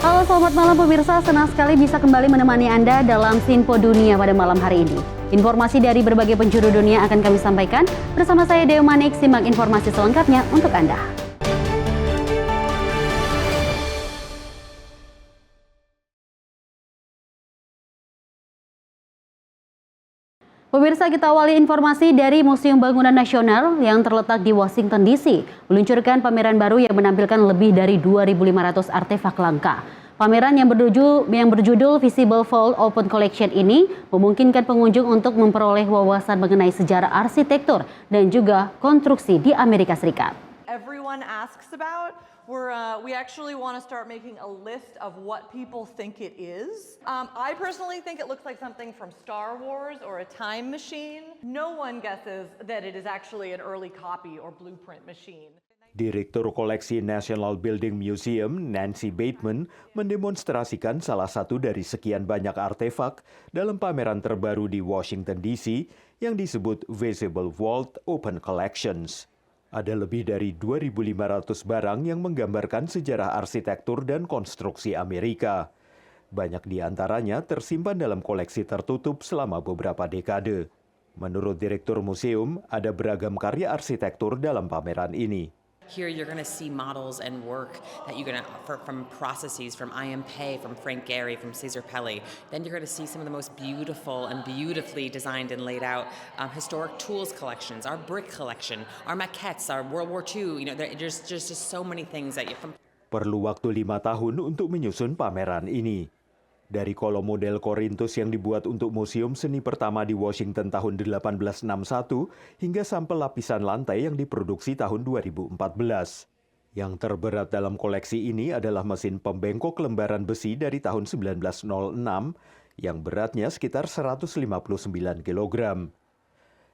Halo selamat malam pemirsa, senang sekali bisa kembali menemani Anda dalam Sinpo Dunia pada malam hari ini. Informasi dari berbagai penjuru dunia akan kami sampaikan bersama saya Deo Manik. Simak informasi selengkapnya untuk Anda. Pemirsa, kita awali informasi dari Museum Bangunan Nasional yang terletak di Washington DC, meluncurkan pameran baru yang menampilkan lebih dari 2.500 artefak langka. Pameran yang berjudul Visible Vault Open Collection ini memungkinkan pengunjung untuk memperoleh wawasan mengenai sejarah arsitektur dan juga konstruksi di Amerika Serikat. Everyone asks about. We actually want to start making a list of what people think it is. I personally think it looks like something from Star Wars or a time machine. No one guesses that it is actually an early copy or blueprint machine. Direktur Koleksi National Building Museum, Nancy Bateman, mendemonstrasikan salah satu dari sekian banyak artefak dalam pameran terbaru di Washington DC yang disebut Visible Vault Open Collections. Ada lebih dari 2.500 barang yang menggambarkan sejarah arsitektur dan konstruksi Amerika. Banyak di antaranya tersimpan dalam koleksi tertutup selama beberapa dekade. Menurut Direktur Museum, ada beragam karya arsitektur dalam pameran ini. Here you're going to see models and work that you're going to from processes from I.M. Pei, from Frank Gehry, from Cesar Pelli. Then you're going to see some of the most beautiful and beautifully designed and laid out historic tools collections, our brick collection, our maquettes, our World War II. You know, there's just so many things that you from. Perlu waktu 5 tahun untuk menyusun pameran ini. Dari kolom model Korintus yang dibuat untuk Museum Seni pertama di Washington tahun 1861 hingga sampel lapisan lantai yang diproduksi tahun 2014. Yang terberat dalam koleksi ini adalah mesin pembengkok lembaran besi dari tahun 1906 yang beratnya sekitar 159 kg.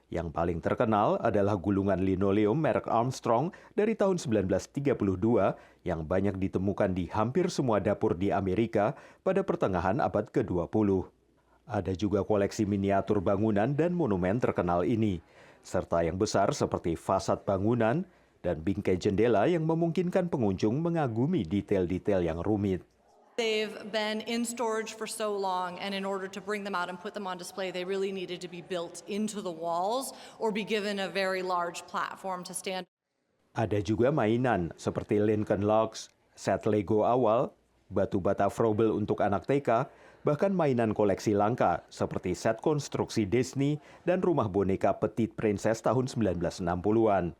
Yang paling terkenal adalah gulungan linoleum merek Armstrong dari tahun 1932 yang banyak ditemukan di hampir semua dapur di Amerika pada pertengahan abad ke-20. Ada juga koleksi miniatur bangunan dan monumen terkenal ini, serta yang besar seperti fasad bangunan dan bingkai jendela yang memungkinkan pengunjung mengagumi detail-detail yang rumit. They've been in storage for so long, and in order to bring them out and put them on display, they really needed to be built into the walls or be given a very large platform to stand. Ada juga mainan seperti Lincoln Logs, set Lego awal, batu bata Frobel untuk anak TK, bahkan mainan koleksi langka seperti set konstruksi Disney dan rumah boneka Petite Princess tahun 1960-an.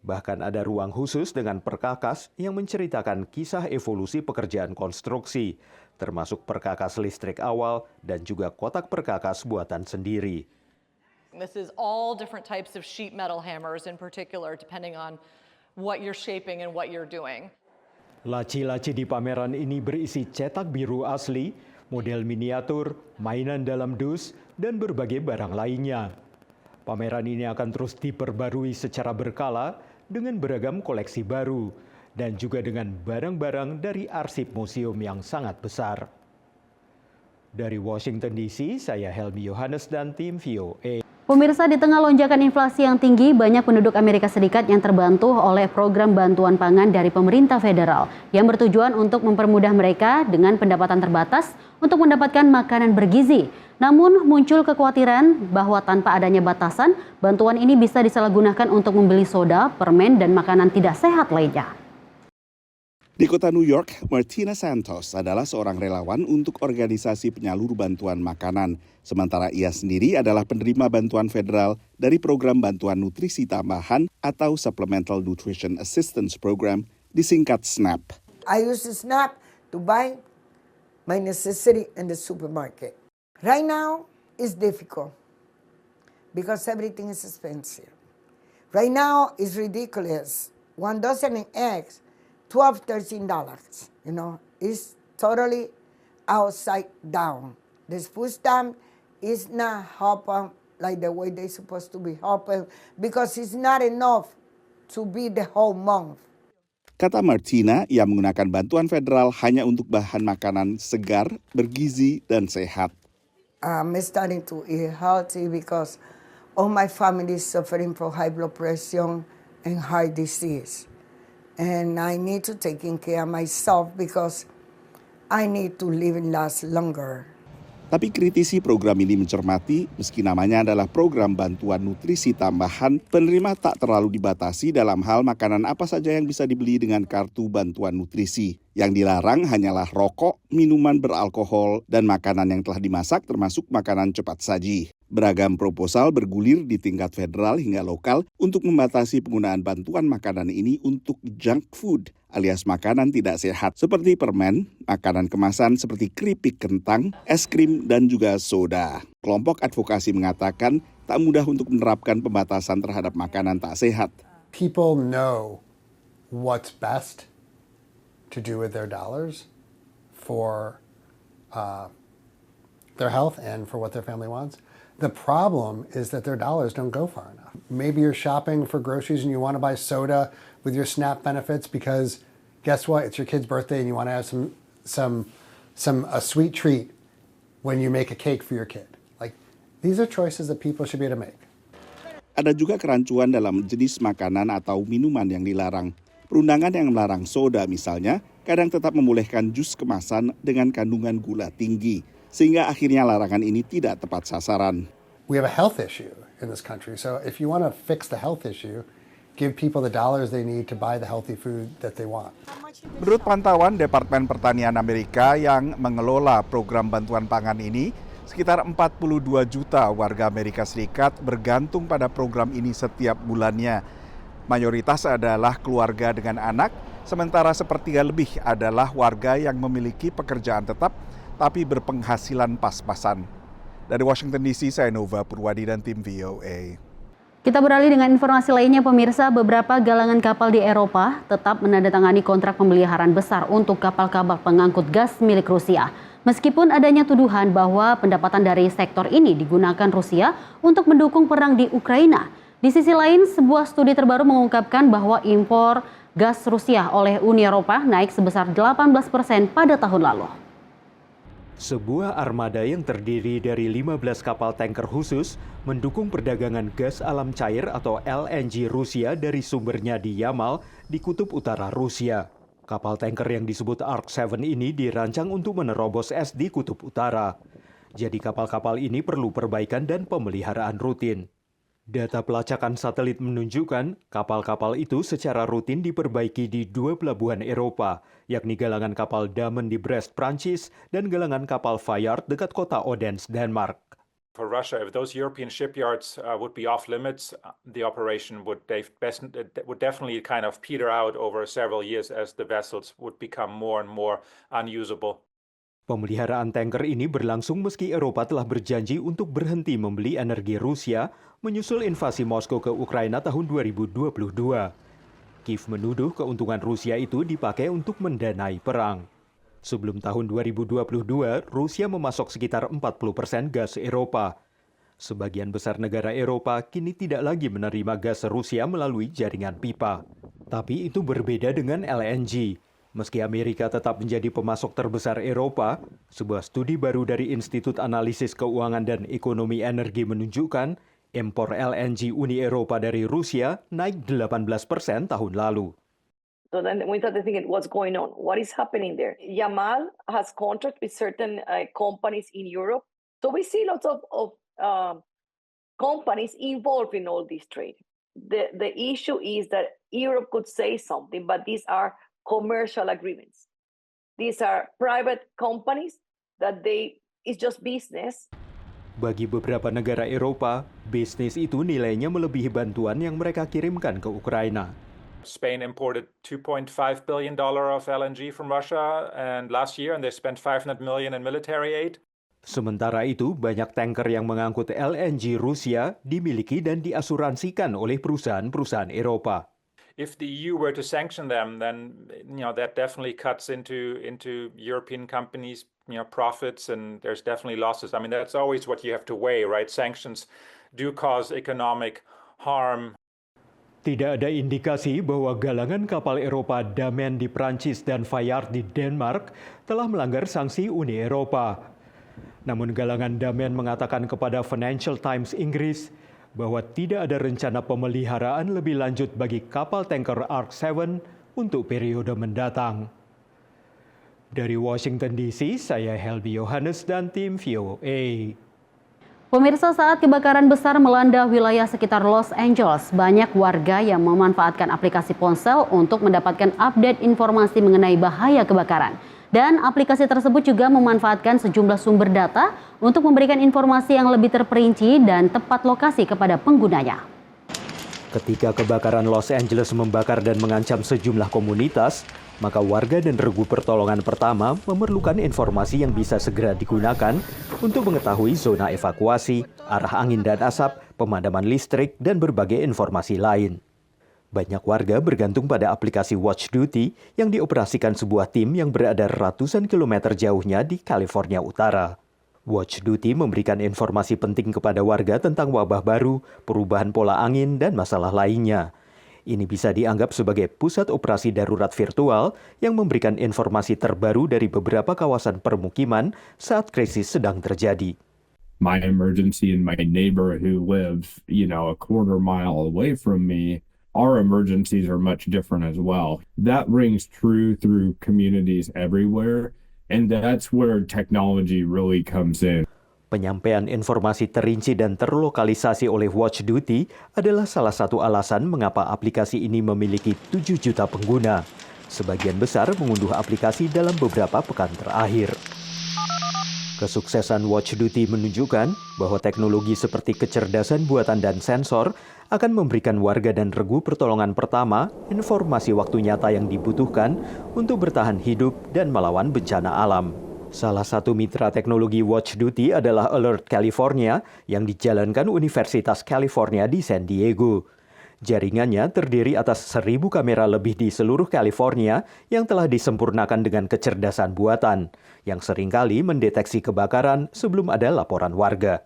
Bahkan ada ruang khusus dengan perkakas yang menceritakan kisah evolusi pekerjaan konstruksi, termasuk perkakas listrik awal dan juga kotak perkakas buatan sendiri. This is all different types of sheet metal hammers in particular, depending on what you're shaping and what you're doing. Laci-laci di pameran ini berisi cetak biru asli, model miniatur, mainan dalam dus, dan berbagai barang lainnya. Pameran ini akan terus diperbarui secara berkala dengan beragam koleksi baru dan juga dengan barang-barang dari arsip museum yang sangat besar. Dari Washington DC, saya Helmi Yohanes dan tim VOA. Pemirsa, di tengah lonjakan inflasi yang tinggi, banyak penduduk Amerika Serikat yang terbantu oleh program bantuan pangan dari pemerintah federal yang bertujuan untuk mempermudah mereka dengan pendapatan terbatas untuk mendapatkan makanan bergizi. Namun muncul kekhawatiran bahwa tanpa adanya batasan, bantuan ini bisa disalahgunakan untuk membeli soda, permen, dan makanan tidak sehat lainnya. Di kota New York, Martina Santos adalah seorang relawan untuk organisasi penyalur bantuan makanan. Sementara ia sendiri adalah penerima bantuan federal dari program bantuan nutrisi tambahan atau Supplemental Nutrition Assistance Program, disingkat SNAP. I use the SNAP to buy my necessity in the supermarket. Right now, it's difficult because everything is expensive. Right now, it's ridiculous. 1 dozen eggs, $12, $13, you know, it's totally outside down. This food stamp is not helping like the way they're supposed to be helping because it's not enough to be the whole month. Kata Martina, ia menggunakan bantuan federal hanya untuk bahan makanan segar, bergizi, dan sehat. I'm starting to eat healthy because all my family is suffering from high blood pressure and heart disease. And I need to take care of myself because I need to live and last longer. Tapi kritisi program ini mencermati, meski namanya adalah program bantuan nutrisi tambahan, penerima tak terlalu dibatasi dalam hal makanan apa saja yang bisa dibeli dengan kartu bantuan nutrisi. Yang dilarang hanyalah rokok, minuman beralkohol, dan makanan yang telah dimasak termasuk makanan cepat saji. Beragam proposal bergulir di tingkat federal hingga lokal untuk membatasi penggunaan bantuan makanan ini untuk junk food, alias makanan tidak sehat seperti permen, makanan kemasan seperti keripik kentang, es krim, dan juga soda. Kelompok advokasi mengatakan tak mudah untuk menerapkan pembatasan terhadap makanan tak sehat. People know what's best to do with their dollars for their health and for what their family wants. The problem is that their dollars don't go far enough. Maybe you're shopping for groceries and you want to buy soda with your SNAP benefits because guess what? It's your kid's birthday and you want to have a sweet treat when you make a cake for your kid. Like, these are choices that people should be able to make. Ada juga kerancuan dalam jenis makanan atau minuman yang dilarang. Perundangan yang melarang soda misalnya, kadang tetap membolehkan jus kemasan dengan kandungan gula tinggi, sehingga akhirnya larangan ini tidak tepat sasaran. We have a health issue in this country, so if you want to fix the health issue, give people the dollars they need to buy the healthy food that they want. Menurut pantauan Departemen Pertanian Amerika yang mengelola program bantuan pangan ini, sekitar 42 juta warga Amerika Serikat bergantung pada program ini setiap bulannya. Mayoritas adalah keluarga dengan anak, sementara sepertiga lebih adalah warga yang memiliki pekerjaan tetap tapi berpenghasilan pas-pasan. Dari Washington DC, saya Nova Purwadi dan tim VOA. Kita beralih dengan informasi lainnya, pemirsa. Beberapa galangan kapal di Eropa tetap menandatangani kontrak pemeliharaan besar untuk kapal-kapal pengangkut gas milik Rusia. Meskipun adanya tuduhan bahwa pendapatan dari sektor ini digunakan Rusia untuk mendukung perang di Ukraina. Di sisi lain, sebuah studi terbaru mengungkapkan bahwa impor gas Rusia oleh Uni Eropa naik sebesar 18% pada tahun lalu. Sebuah armada yang terdiri dari 15 kapal tanker khusus mendukung perdagangan gas alam cair atau LNG Rusia dari sumbernya di Yamal di kutub utara Rusia. Kapal tanker yang disebut Ark 7 ini dirancang untuk menerobos es di kutub utara. Jadi kapal-kapal ini perlu perbaikan dan pemeliharaan rutin. Data pelacakan satelit menunjukkan kapal-kapal itu secara rutin diperbaiki di 2 pelabuhan Eropa, yakni galangan kapal Damen di Brest, Prancis, dan galangan kapal Fayard dekat kota Odense, Denmark. For Russia, if those European shipyards would be off limits, the operation would definitely kind of peter out over several years as the vessels would become more and more unusable. Pemeliharaan tanker ini berlangsung meski Eropa telah berjanji untuk berhenti membeli energi Rusia menyusul invasi Moskow ke Ukraina tahun 2022. Kiev menuduh keuntungan Rusia itu dipakai untuk mendanai perang. Sebelum tahun 2022, Rusia memasok sekitar 40% gas Eropa. Sebagian besar negara Eropa kini tidak lagi menerima gas Rusia melalui jaringan pipa. Tapi itu berbeda dengan LNG. Meski Amerika tetap menjadi pemasok terbesar Eropa, sebuah studi baru dari Institut Analisis Keuangan dan Ekonomi Energi menunjukkan impor LNG Uni Eropa dari Rusia naik 18% tahun lalu. So then we started thinking, what's going on? What is happening there? Yamal has contracts with certain companies in Europe. So we see lots of companies involved in all this trade. The issue is that Europe could say something, but these are commercial agreements. These are private companies that it's just business. Bagi beberapa negara Eropa, bisnis itu nilainya melebihi bantuan yang mereka kirimkan ke Ukraina. Spain imported $2.5 billion of LNG from Russia and last year, and they spent $500 million in military aid. Sementara itu, banyak tanker yang mengangkut LNG Rusia dimiliki dan diasuransikan oleh perusahaan-perusahaan Eropa. If the EU were to sanction them, then that definitely cuts into European companies' profits, and there's definitely losses. I mean, that's always what you have to weigh, right? Sanctions do cause economic harm. Tidak ada indikasi bahwa galangan kapal Eropa Damen di Prancis dan Fayard di Denmark telah melanggar sanksi Uni Eropa. Namun galangan Damen mengatakan kepada Financial Times Inggris bahwa tidak ada rencana pemeliharaan lebih lanjut bagi kapal tanker Ark 7 untuk periode mendatang. Dari Washington DC, saya Helby Yohanes dan tim VOA. Pemirsa, saat kebakaran besar melanda wilayah sekitar Los Angeles, banyak warga yang memanfaatkan aplikasi ponsel untuk mendapatkan update informasi mengenai bahaya kebakaran. Dan aplikasi tersebut juga memanfaatkan sejumlah sumber data untuk memberikan informasi yang lebih terperinci dan tepat lokasi kepada penggunanya. Ketika kebakaran Los Angeles membakar dan mengancam sejumlah komunitas, maka warga dan regu pertolongan pertama memerlukan informasi yang bisa segera digunakan untuk mengetahui zona evakuasi, arah angin dan asap, pemadaman listrik, dan berbagai informasi lain. Banyak warga bergantung pada aplikasi Watch Duty yang dioperasikan sebuah tim yang berada ratusan kilometer jauhnya di California Utara. Watch Duty memberikan informasi penting kepada warga tentang wabah baru, perubahan pola angin, dan masalah lainnya. Ini bisa dianggap sebagai pusat operasi darurat virtual yang memberikan informasi terbaru dari beberapa kawasan permukiman saat krisis sedang terjadi. My emergency and my neighbor who lives, a quarter mile away from me, our emergencies are much different as well. That rings true through communities everywhere. And that's where technology really comes in. Penyampaian informasi terinci dan terlokalisasi oleh Watch Duty adalah salah satu alasan mengapa aplikasi ini memiliki 7 juta pengguna. Sebagian besar mengunduh aplikasi dalam beberapa pekan terakhir. Kesuksesan Watch Duty menunjukkan bahwa teknologi seperti kecerdasan buatan dan sensor akan memberikan warga dan regu pertolongan pertama informasi waktu nyata yang dibutuhkan untuk bertahan hidup dan melawan bencana alam. Salah satu mitra teknologi Watch Duty adalah Alert California yang dijalankan Universitas California di San Diego. Jaringannya terdiri atas 1.000 kamera lebih di seluruh California yang telah disempurnakan dengan kecerdasan buatan, yang seringkali mendeteksi kebakaran sebelum ada laporan warga.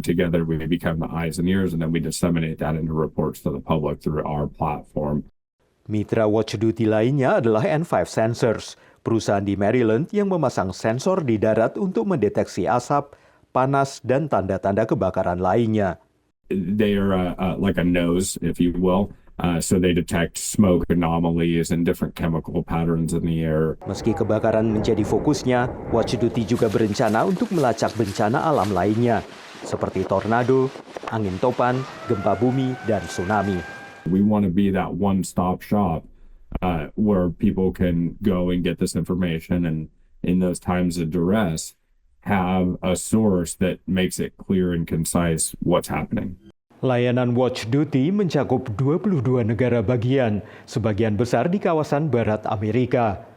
Together we become the eyes and ears and then we disseminate that into reports to the public through our platform. Mitra Watch Duty lainnya adalah N5 Sensors, perusahaan di Maryland yang memasang sensor di darat untuk mendeteksi asap, panas, dan tanda-tanda kebakaran lainnya. They are like a nose, if you will. So they detect smoke anomalies and different chemical patterns in the air. Meski kebakaran menjadi fokusnya, Watch Duty juga berencana untuk melacak bencana alam lainnya, seperti tornado, angin topan, gempa bumi, dan tsunami. We want to be that one-stop shop where people can go and get this information and in those times of duress, have a source that makes it clear and concise what's happening. Layanan Watch Duty mencakup 22 negara bagian, sebagian besar di kawasan barat Amerika.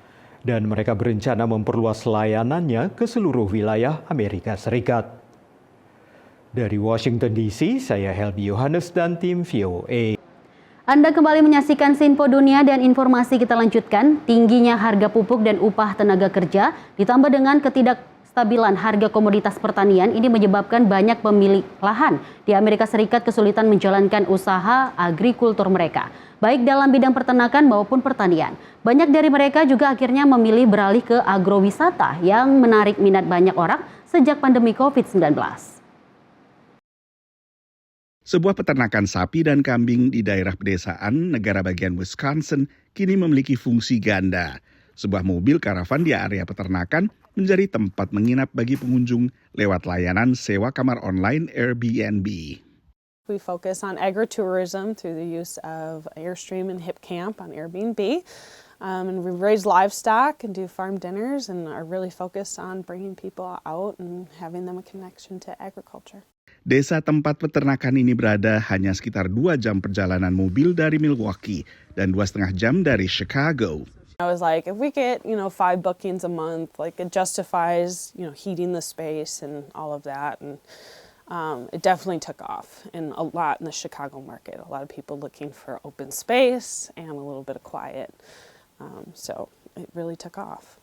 Dan mereka berencana memperluas layanannya ke seluruh wilayah Amerika Serikat. Dari Washington DC, saya Helby Yohanes dan tim VOA. Anda kembali menyaksikan Sinpo Dunia dan informasi kita lanjutkan. Tingginya harga pupuk dan upah tenaga kerja ditambah dengan ketidakstabilan harga komoditas pertanian ini menyebabkan banyak pemilik lahan di Amerika Serikat kesulitan menjalankan usaha agrikultur mereka, baik dalam bidang peternakan maupun pertanian. Banyak dari mereka juga akhirnya memilih beralih ke agrowisata yang menarik minat banyak orang sejak pandemi COVID-19. Sebuah peternakan sapi dan kambing di daerah pedesaan negara bagian Wisconsin kini memiliki fungsi ganda. Sebuah mobil karavan di area peternakan menjadi tempat menginap bagi pengunjung lewat layanan sewa kamar online Airbnb. We focus on agritourism through the use of Airstream and HipCamp on Airbnb. And we raise livestock and do farm dinners and are really focused on bringing people out and having them a connection to agriculture. Desa tempat peternakan ini berada hanya sekitar 2 jam perjalanan mobil dari Milwaukee dan 2,5 jam dari Chicago. I was like, if we get, 5 bookings a month, like it justifies, heating the space and all of that. And it definitely took off and a lot in the Chicago market. A lot of people looking for open space and a little bit of quiet. So it really took off.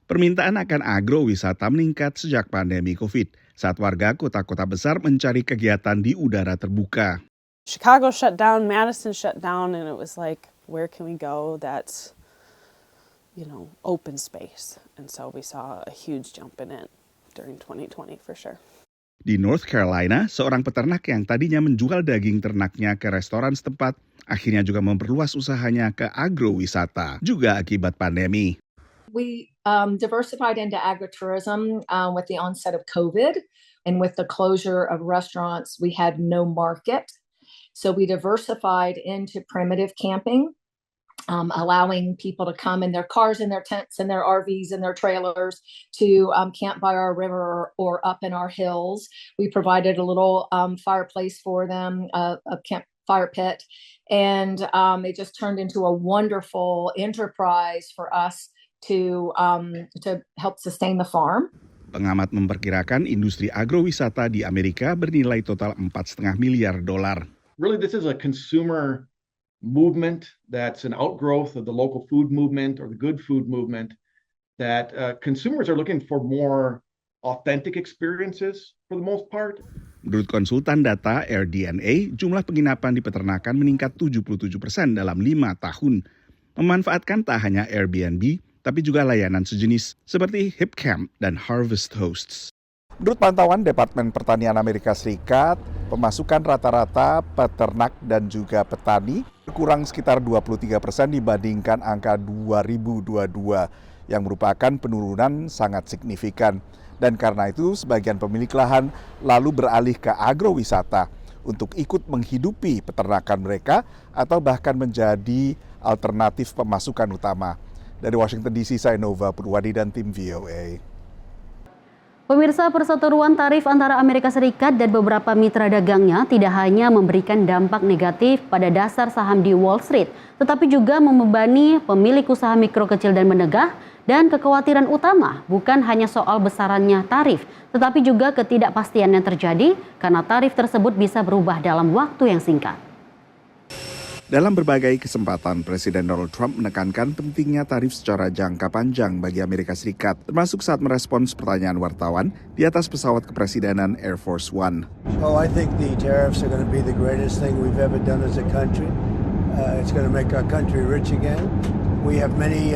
Permintaan akan agrowisata meningkat sejak pandemi COVID, saat warga kota-kota besar mencari kegiatan di udara terbuka. Chicago shut down, Madison shut down, and it was like, where can we go that's, open space? And so we saw a huge jump in it during 2020 for sure. Di North Carolina, seorang peternak yang tadinya menjual daging ternaknya ke restoran setempat, akhirnya juga memperluas usahanya ke agrowisata, juga akibat pandemi. We diversified into agritourism with the onset of COVID. And with the closure of restaurants, we had no market. So we diversified into primitive camping, allowing people to come in their cars and their tents and their RVs and their trailers to camp by our river or up in our hills. We provided a little fireplace for them, a campfire pit, and it just turned into a wonderful enterprise for us to help sustain the farm. Pengamat memperkirakan industri agrowisata di Amerika bernilai total $4,5 miliar. Really, this is a consumer movement that's an outgrowth of the local food movement or the good food movement, that consumers are looking for more authentic experiences for the most part. Menurut konsultan data AirDNA, jumlah penginapan di peternakan meningkat 77% dalam 5 tahun. Memanfaatkan tak hanya Airbnb, tapi juga layanan sejenis seperti HipCamp dan Harvest Hosts. Menurut pantauan Departemen Pertanian Amerika Serikat, pemasukan rata-rata peternak dan juga petani berkurang sekitar 23% dibandingkan angka 2022, yang merupakan penurunan sangat signifikan. Dan karena itu, sebagian pemilik lahan lalu beralih ke agrowisata untuk ikut menghidupi peternakan mereka atau bahkan menjadi alternatif pemasukan utama. Dari Washington DC, saya Nova Purwadi dan tim VOA. Pemirsa, perseteruan tarif antara Amerika Serikat dan beberapa mitra dagangnya tidak hanya memberikan dampak negatif pada dasar saham di Wall Street, tetapi juga membebani pemilik usaha mikro kecil dan menengah, dan kekhawatiran utama bukan hanya soal besarannya tarif, tetapi juga ketidakpastian yang terjadi karena tarif tersebut bisa berubah dalam waktu yang singkat. Dalam berbagai kesempatan, Presiden Donald Trump menekankan pentingnya tarif secara jangka panjang bagi Amerika Serikat, termasuk saat merespons pertanyaan wartawan di atas pesawat kepresidenan Air Force One. Oh, I think the tariffs are going to be the greatest thing we've ever done as a country. It's going to make our country rich again. We have many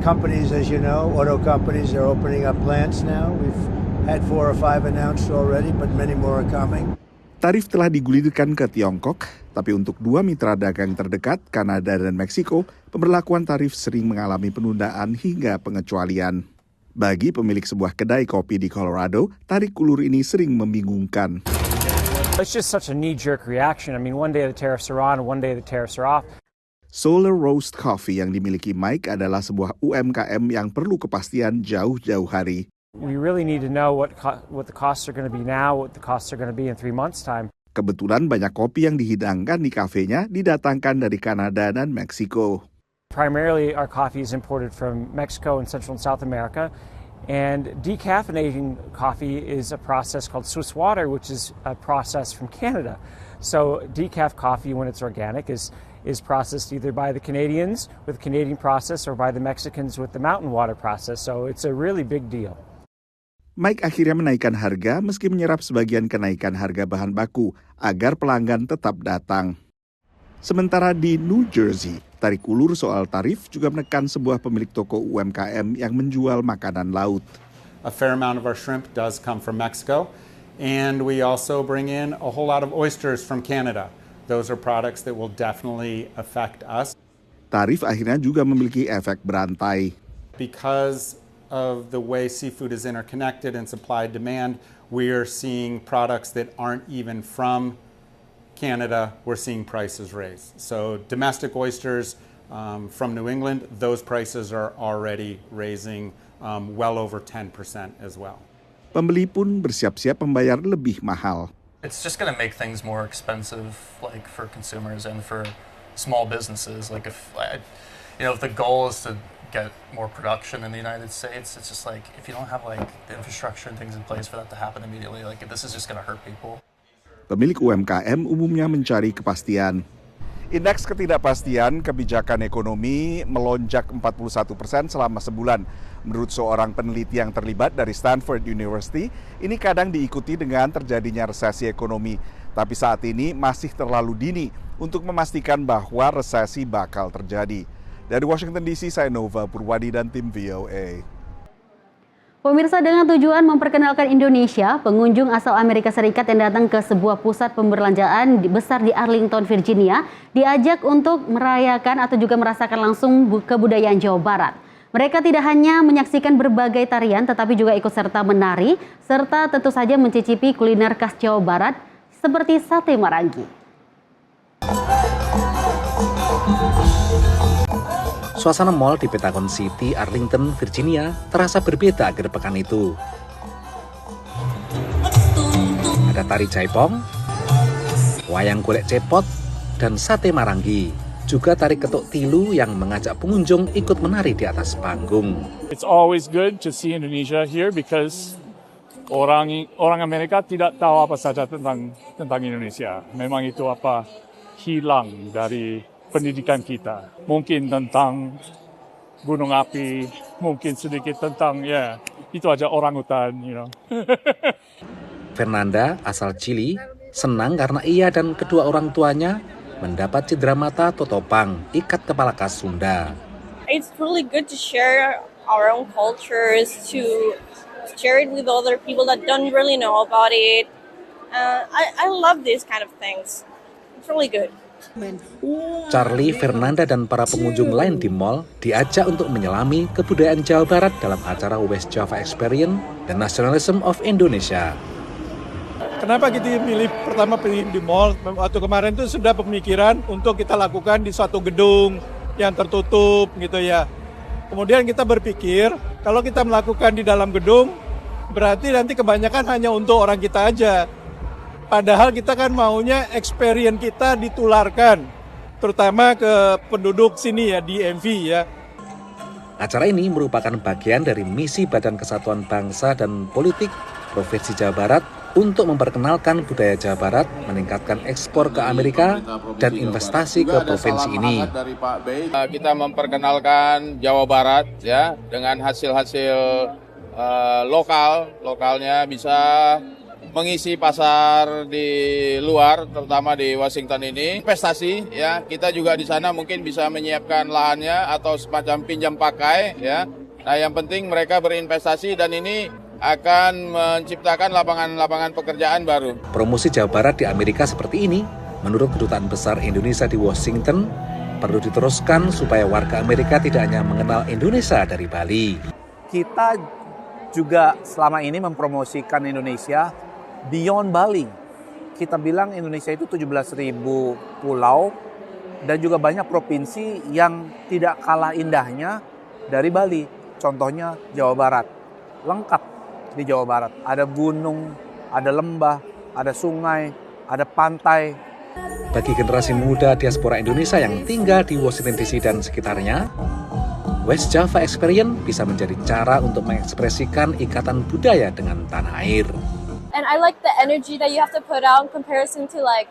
companies, as you know, auto companies are opening up plants now. We've had 4 or 5 announced already, but many more are coming. Tarif telah digulirkan ke Tiongkok, tapi untuk 2 mitra dagang terdekat, Kanada dan Meksiko, pemberlakuan tarif sering mengalami penundaan hingga pengecualian. Bagi pemilik sebuah kedai kopi di Colorado, tarik ulur ini sering membingungkan. It's just such a knee-jerk reaction. I mean, one day the tariffs are on, and one day the tariffs are off. Solar Roast Coffee yang dimiliki Mike adalah sebuah UMKM yang perlu kepastian jauh-jauh hari. We really need to know what the costs are going to be now, what the costs are going to be in 3 months' time. Kebetulan banyak kopi yang dihidangkan di kafenya didatangkan dari Kanada dan Meksiko. Primarily, our coffee is imported from Mexico and Central and South America. And decaffeinating coffee is a process called Swiss water, which is a process from Canada. So decaf coffee, when it's organic, is processed either by the Canadians with the Canadian process or by the Mexicans with the mountain water process. So it's a really big deal. Mike akhirnya menaikkan harga meski menyerap sebagian kenaikan harga bahan baku agar pelanggan tetap datang. Sementara di New Jersey, tarik ulur soal tarif juga menekan sebuah pemilik toko UMKM yang menjual makanan laut. A fair amount of our shrimp does come from Mexico, and we also bring in a whole lot of oysters from Canada. Those are products that will definitely affect us. Tarif akhirnya juga memiliki efek berantai. Because of the way seafood is interconnected and supply demand, we are seeing products that aren't even from Canada, we're seeing prices raise. So domestic oysters from New England, those prices are already raising well over 10% as well. Pembeli pun bersiap-siap membayar lebih mahal. It's just going to make things more expensive, like for consumers and for small businesses. Like if the goal is to get more production in the United States, it's just like if you don't have like the infrastructure and things in place for that to happen immediately, like this is just going to hurt people. Pemilik UMKM umumnya mencari kepastian. Indeks ketidakpastian kebijakan ekonomi melonjak 41% selama sebulan. Menurut seorang peneliti yang terlibat dari Stanford University, ini kadang diikuti dengan terjadinya resesi ekonomi. Tapi saat ini masih terlalu dini untuk memastikan bahwa resesi bakal terjadi. Dari Washington DC, saya Nova Purwadi dan tim VOA. Pemirsa, dengan tujuan memperkenalkan Indonesia, pengunjung asal Amerika Serikat yang datang ke sebuah pusat pembelanjaan besar di Arlington, Virginia, diajak untuk merayakan atau juga merasakan langsung kebudayaan Jawa Barat. Mereka tidak hanya menyaksikan berbagai tarian, tetapi juga ikut serta menari, serta tentu saja mencicipi kuliner khas Jawa Barat seperti sate Marangi. Suasana mal di Pentagon City, Arlington, Virginia terasa berbeda akhir pekan itu. Ada tari jaipong, wayang golek cepot, dan sate Marangi. Juga tari ketuk tilu yang mengajak pengunjung ikut menari di atas panggung. It's always good to see Indonesia here because orang Amerika tidak tahu apa saja tentang Indonesia. Memang itu hilang dari pendidikan kita. Mungkin tentang gunung api, mungkin sedikit tentang itu aja orangutan, Fernanda asal Chili senang karena ia dan kedua orang tuanya mendapat cindera mata totopang, ikat kepala khas Sunda. It's really good to share our own cultures, to share it with other people that don't really know about it. I love these kind of things. It's really good. Charlie, Fernanda, dan para pengunjung lain di mall diajak untuk menyelami kebudayaan Jawa Barat dalam acara West Java Experience The Nationalism of Indonesia. Kenapa kita pertama pilih di mall? Waktu kemarin itu sudah pemikiran untuk kita lakukan di suatu gedung yang tertutup gitu ya. Kemudian kita berpikir kalau kita melakukan di dalam gedung berarti nanti kebanyakan hanya untuk orang kita aja. Padahal kita kan maunya experience kita ditularkan, terutama ke penduduk sini ya, di DMV ya. Acara ini merupakan bagian dari misi Badan Kesatuan Bangsa dan Politik Provinsi Jawa Barat untuk memperkenalkan budaya Jawa Barat, meningkatkan ekspor ke Amerika, dan investasi ke provinsi ini. Kita memperkenalkan Jawa Barat ya dengan hasil-hasil lokalnya bisa mengisi pasar di luar, terutama di Washington ini. Investasi ya, kita juga di sana mungkin bisa menyiapkan lahannya atau semacam pinjam pakai ya. Nah, yang penting mereka berinvestasi dan ini akan menciptakan lapangan pekerjaan baru. Promosi Jawa Barat di Amerika seperti ini, menurut Kedutaan Besar Indonesia di Washington, perlu diteruskan supaya warga Amerika tidak hanya mengenal Indonesia dari Bali. Kita juga selama ini mempromosikan Indonesia beyond Bali. Kita bilang Indonesia itu 17.000 pulau dan juga banyak provinsi yang tidak kalah indahnya dari Bali. Contohnya Jawa Barat. Lengkap di Jawa Barat. Ada gunung, ada lembah, ada sungai, ada pantai. Bagi generasi muda diaspora Indonesia yang tinggal di Washington DC dan sekitarnya, West Java Experience bisa menjadi cara untuk mengekspresikan ikatan budaya dengan tanah air. And I like the energy that you have to put out in comparison to like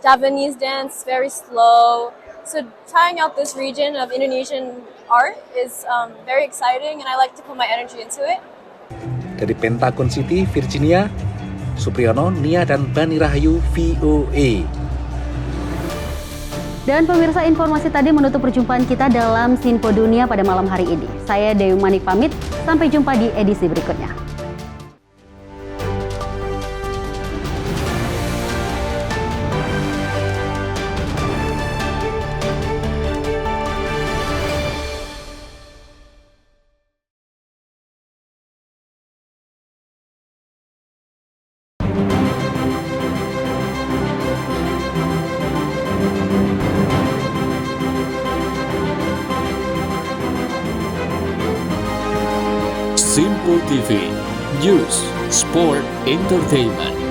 Javanese dance, very slow. So trying out this region of Indonesian art is very exciting, and I like to put my energy into it. Dari Pentagon City, Virginia, Supriyono, Nia, dan Bani Rahayu, VOA. Dan pemirsa, informasi tadi menutup perjumpaan kita dalam Sinpo Dunia pada malam hari ini. Saya Dewi Manik pamit, sampai jumpa di edisi berikutnya. Simpo TV, News, Sport, Entertainment.